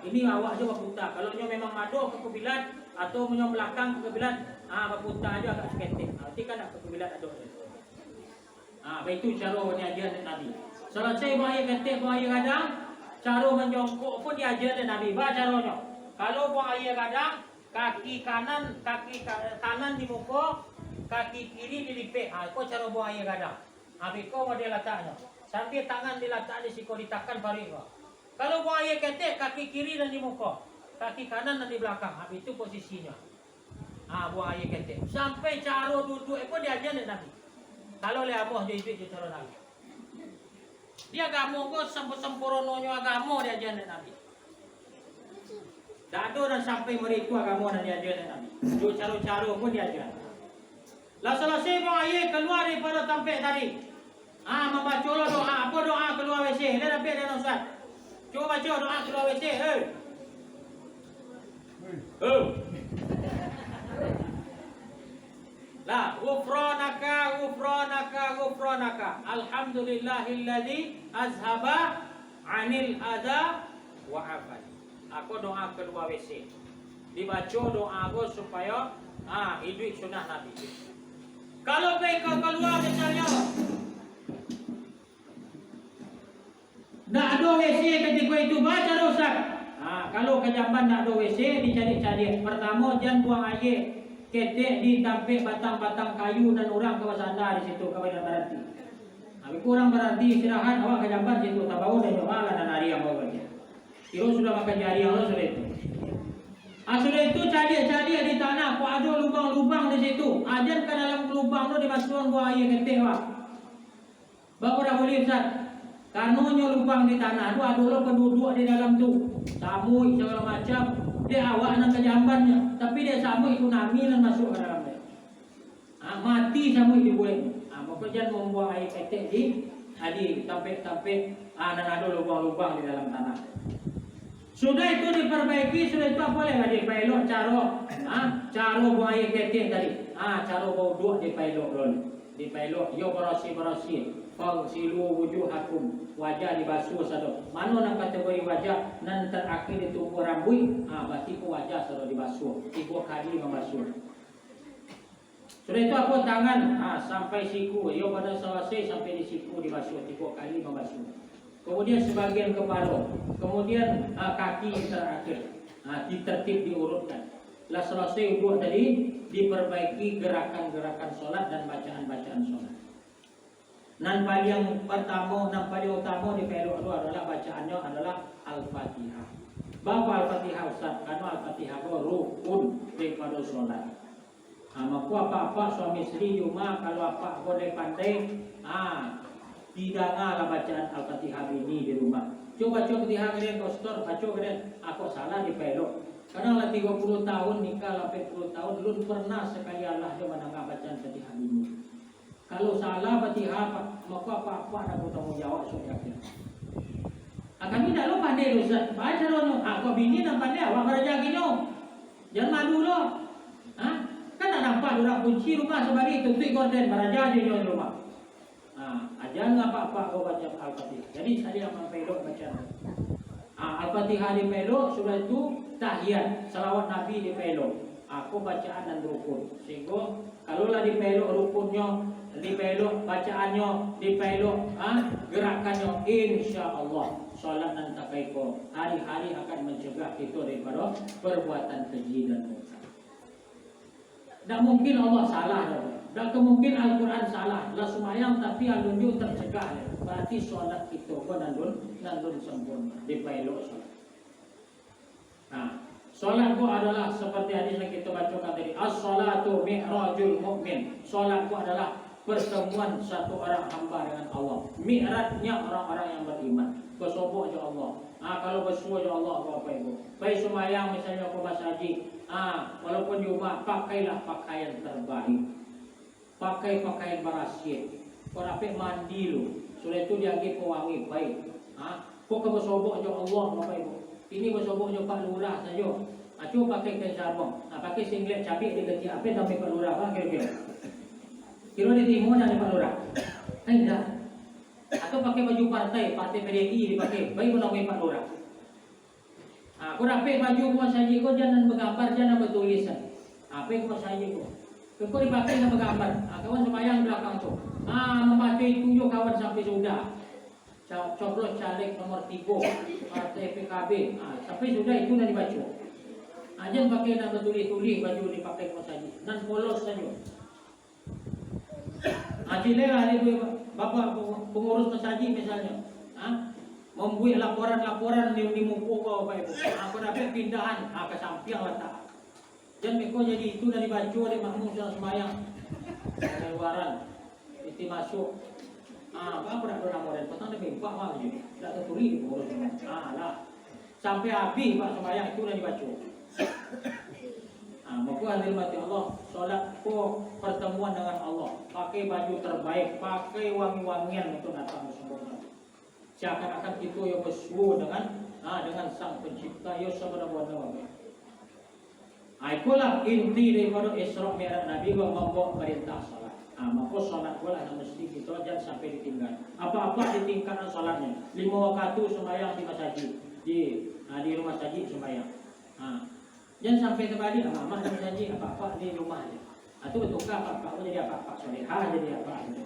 B: Kini awak aja berputar. Kalau nyo memang masuk ke kiblat atau nyo belakang ke kiblat, berputar aja agak seketik. Nanti kan nak ke kiblat ada. Itu cara diajar Nabi. Selesai buaya ketik, buaya kadang, cara menjongkok pun diajar Nabi. Baca caranya. Kalau buaya kadang, kaki kanan di muka, kaki kiri dilipik. Itu cara buaya kadang. Kau model letaknya. Sambil tangan diletak di siku ditakan parik. Kalau buaya ketik, kaki kiri dan di muka, kaki kanan dan di belakang. Itu posisinya. Buaya ketik. Sampai cara duduk pun diajar Nabi. Kalau le amoh dia itu cara Nabi. Dia agama kok sempurnonya agama dia ajar Nabi. Tak ada dan sampai meritu agama dan dia ajar Nabi. Jo cara-cara pun dia ajar. Lah selesai ayat keluar daripada tampek tadi. Membaca doa. Apa doa keluar WC? Dia dapat dan Ustaz. Cuba baca doa keluar WC. La ghufranaka alhamdulillahilladzi azhaba 'anil adza wa afan. Aku doa kedua WC. Dibaca doa aku supaya hidup sunnah Nabi. Kalau kau keluar misalnya nak ada WC ketika itu baca dosa. Kalau ke jamban nak ada WC dicari-cari. Pertama jangan buang air ketik di tampik batang-batang kayu dan orang ke sandar di situ kepada berhenti. Kurang berhenti istirahat awak ke jamban situ tak bau dan malah dan hari yang bawa dia. Kira sudah makan jari Allah sudah itu. Sudah itu cari di tanah, kok ada lubang-lubang di situ. Ajar ke dalam lubang tu dimasukkan buah air ketik wah. Bapak dah boleh Ustaz. Karena lubang di tanah tu ada penduduk di dalam tu. Samui segala macam. Dia awak nak ke jambannya, tapi dia samui tsunami dan masuk ke dalam dia. Mati samui di boleh. Maka jangan membuang air ketik di tampik-tampik dan ada lubang-lubang di dalam tanah. Sudah itu diperbaiki, sudah itu apa boleh dipelok cara buang air ketik tadi. Cara bau dua dipelok dulu. Dipelok, yo berasi. Fagsilu wujuhakum, wajah dibasuh sado. Mana nak kategori wajah nan terakhir di tubuh rambut, berarti ku wajah sado dibasuh. 3 kali membasuh. Sudah itu apa tangan sampai siku, yo pada selesai sampai di siku dibasuh 3 kali membasuh. Kemudian sebagian kepala, kemudian kaki terakhir. Ditertib diurutkan. Lah selesai wudu tadi diperbaiki gerakan-gerakan solat dan bacaan-bacaan solat. Nan paling pertama, nan paling utama di peluk itu adalah bacaannya adalah Al-Fatihah. Bapa Al-Fatihah Ustaz, karena Al-Fatihah itu rukun daripada solat. Maka apa-apa suami istri cuma kalau apa boleh pandai, tidak ngalah bacaan Al-Fatihah ini di rumah. Coba Fatihah kalian kau store, baca kalian, aku salah di peluk. Karena lah 30 tahun nikah, 80 tahun belum pernah sekali Allah dia mendengar bacaan Fatihah ini. Kalau salah Fatihah, maka apa-apa ada bertanggung jawab soal akhir. Kami dah lo pandai Ustaz. Baca lo, kau bini nak pandai awak kerja gini. Jangan malu lo. Kan nak nampak orang kunci rumah sebari tutup gorden beraja di rumah. Jangan apa-apa kau baca Al-Fatihah. Jadi saya yang mempelok baca. Al-Fatihah di pelok, sudah itu tahiyat, salawat Nabi di pelok. Aku bacaan dan rukun. Sehingga kalaulah di pelok rukunnya, di pelok bacaannya, di pelok gerakannya, insya Allah solat dan takaiko hari-hari akan mencegah kita daripada perbuatan keji dan mungkar. Tak mungkin Allah salah, tak kemungkin Al-Quran salah. Lah semayang tapi alunju tercegah. Berarti solat kita pun nandun sempurna di pelok solat. Nah, solat itu adalah seperti hadis yang kita bacakan tadi. As-salatu mi'rajul mu'min. Solat itu adalah pertemuan satu orang hamba dengan Allah. Mi'rajnya orang-orang yang beriman. Bersobok je Allah. Kalau bersuah je Allah, apa ibu? Baik semayang misalnya ke masjid. Walaupun di rumah, pakailah pakaian terbaik. Pakai pakaian barasyid. Kau dapat mandi lu. Sudah itu dia pergi pewangi baik. Kau ke bersobok je Allah, apa ibu? Ini bersobok je Pak Lurah saja. Cuba pakai kain sarung. Pakai singlet cabik dia kecil. Apa yang sampai Pak Lurah? Kira-kira. Kira dia timur dan Pak Lurah. Tidak. Atau pakai baju partai PDI dipakai. Baik pun namanya Pak Lurah. Kau dapat baju kau saja kau jangan bergambar, jangan bertulisan. Apa yang kau saja kau? Kau dipakai dan bergambar. Kawan semayang belakang tu. Membaca itu juga kawan sampai sudah. Coblos caleg nomor 3 partai PKB. Sampai sudah itu dah dibaca. Jangan pakai nak bertulis-tulis baju dipakai kau saja. Dan polos saja. Cile ada bapak pengurus masjid misalnya, membuat laporan-laporan di muka kau apa ibu. Kau dapat pindahan ke samping letak. Dan mereka jadi itu dari baju dari makmum yang sembahyang dari luaran, itu masuk. Apa nak ada laporan? Petang dia bimpak mah je, tak tertulis di pengurus. Lah sampai habis pak sembahyang itu dah dibaca. Maka hadir mati Allah, solat ko pertemuan dengan Allah, pakai baju terbaik, pakai wangi-wangian untuk datang bersama. Seakan-akan itu yang bersuhu dengan Sang Pencipta, yang sebenarnya. Itulah inti daripada Isra Mi'raj Nabi membawa perintah solat. Maka solat pula mesti kita jangan sampai ditinggal. Apa-apa ditingkatkan solatnya. 5 waktu sembahyang di masjid, di rumah sajid sembahyang. Jangan sampai terbalik, mak di masjid, apa-apa di rumah aja. Itu bertukar apa-apa jadi apa-apa, solehah jadi apa-apa.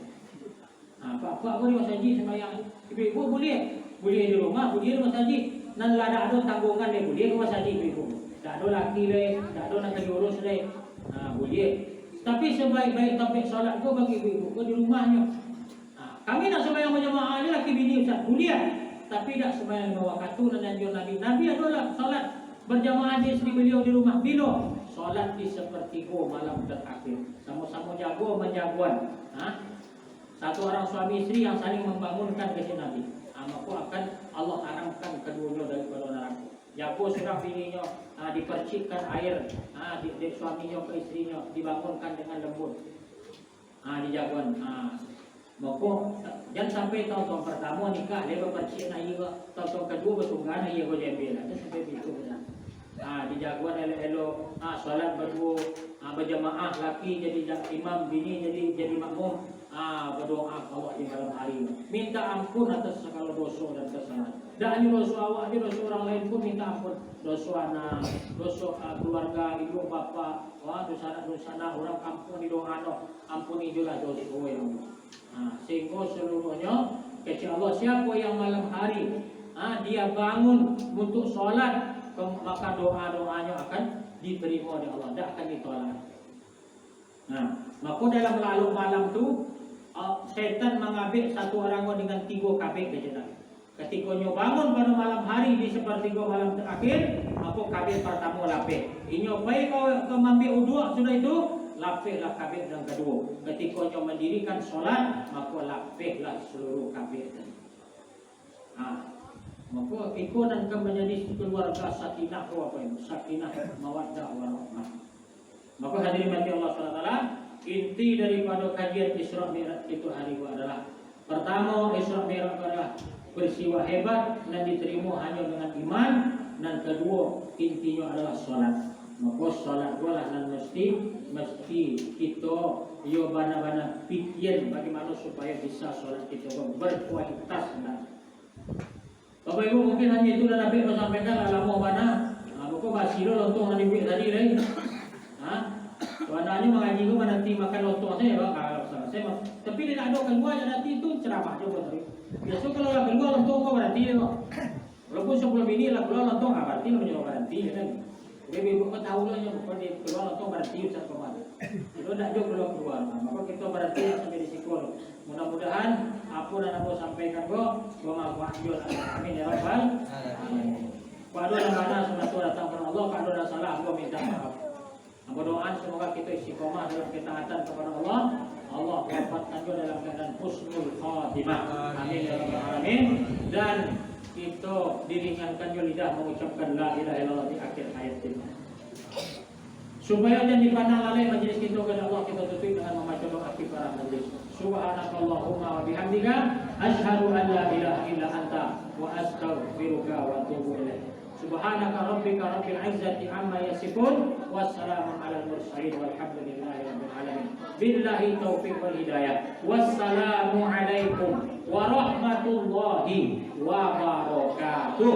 B: Apa-apa di masjid sembahyang. Ibu-ibu boleh di rumah, boleh di masjid. Nan ada tanggungan dia boleh ke masjid ibu-ibu. Tak ada laki leh, tak ada nak diurus leh. Boleh. Tapi sebaik-baik topik solat kau bagi ibu-ibu kau di rumahnya. Kami nak sembahyang berjamaah ni laki bini ustaz, boleh. Tapi tak sembahyang 5 waktu dan anjuran Nabi. Nabi adalah solat berjamaah di isteri beliau di rumah. Bila? Solat di sepertiga malam terakhir. Sama-sama jago menjaguan. Satu orang suami isteri yang saling membangunkan kasih Nabi. Maka akan Allah haramkan keduanya daripada neraka. Jago seorang bininya dipercikkan air, suaminya ke isterinya dibangunkan dengan lembut. Dijaguan. Maka jangan sampai tahun pertama nikah dia berpercik nak iya, tahun kedua bertunggang iya kau jembel. Ada sampai begitu kan. Dijaguan elok-elok, solat berdua, berjamaah laki jadi imam, bini jadi makmum, berdoa Allah di malam hari. Minta ampun atas segala dosa dan kesalahan. Tak hanya dosa awak, dia dosa orang lain pun minta ampun. Dosa anak, dosa keluarga, ibu bapa, dosa anak orang kampung di doa ampuni juga dosa yang. Sehingga seluruhnya kecil Allah siapa yang malam hari dia bangun untuk solat, maka doa-doanya akan diterima oleh Allah, tidak akan ditolak. Maka dalam lalu malam tu setan mengambil satu orang dengan 3 kabit saja. Ketika nyo bangun pada malam hari di sepertiga malam terakhir, maka kabit pertama lapik. Inyo baik kau mengambil uduk sudah itu, lapiklah kabit yang kedua. Ketika nyo mendirikan solat, maka lapiklah seluruh kabit tadi. Maka ikut dan akan menjadi keluarga sakinah sakinah mawaddah warahmah. Maka hadirin mati Allah SWT, inti daripada kajian Isra Mi'raj itu hari itu adalah pertama, Isra Mi'raj adalah peristiwa hebat dan diterima hanya dengan iman, dan kedua intinya adalah solat. Maka solat itulah dan mesti kita bana-bana pikir bagaimana supaya bisa solat kita berkualitas. Bapak Ibu mungkin hanya itu dan Nabi sampaikan alamu mana. Kok masih lontong nanti tadi lagi. Warnanya mengaji itu nanti makan lontong saya Pak kalau saya tapi dia ada keluarnya nanti itu ceramah juga tadi. Biasa kalau yang keluar lontong kok berarti Pak. Walaupun sebelum ini lah keluar lontong berarti namanya berarti kan. Jadi ibu kau tahu lah yang bukan di keluar lontong berarti Ustaz kemarin. Itu tidak juga keluar. Maka kita berarti sampai di sikul. Mudah-mudahan apa dan aku sampaikan kok bermanfaat juga. Amin ya rabbal alamin. Kalau ada mana sunat datang kepada Allah, kalau ada salah aku minta maaf. Berdoa semoga kita istiqomah dalam ketaatan kepada Allah. Allah wafatkan juga dalam keadaan husnul khatimah. Amin ya rabbal alamin. Dan kita diringankan juga lidah mengucapkan la ilaha illallah di akhir hayat kita. Supaya jangan dipandang lalai majelis kita kepada Allah, kita tutup dengan membaca doa kifarah majelis. Subhanakallahumma wa bihamdika asyhadu an la ilaha illa anta wa astaghfiruka wa atubu ilaik. Subhanaka rabbika rabbil izzati amma yasifun wassalamun alal mursalin walhamdulillahi rabbil alamin. Billahi taufiq wal hidayah. Wassalamu alaikum warahmatullahi wabarakatuh.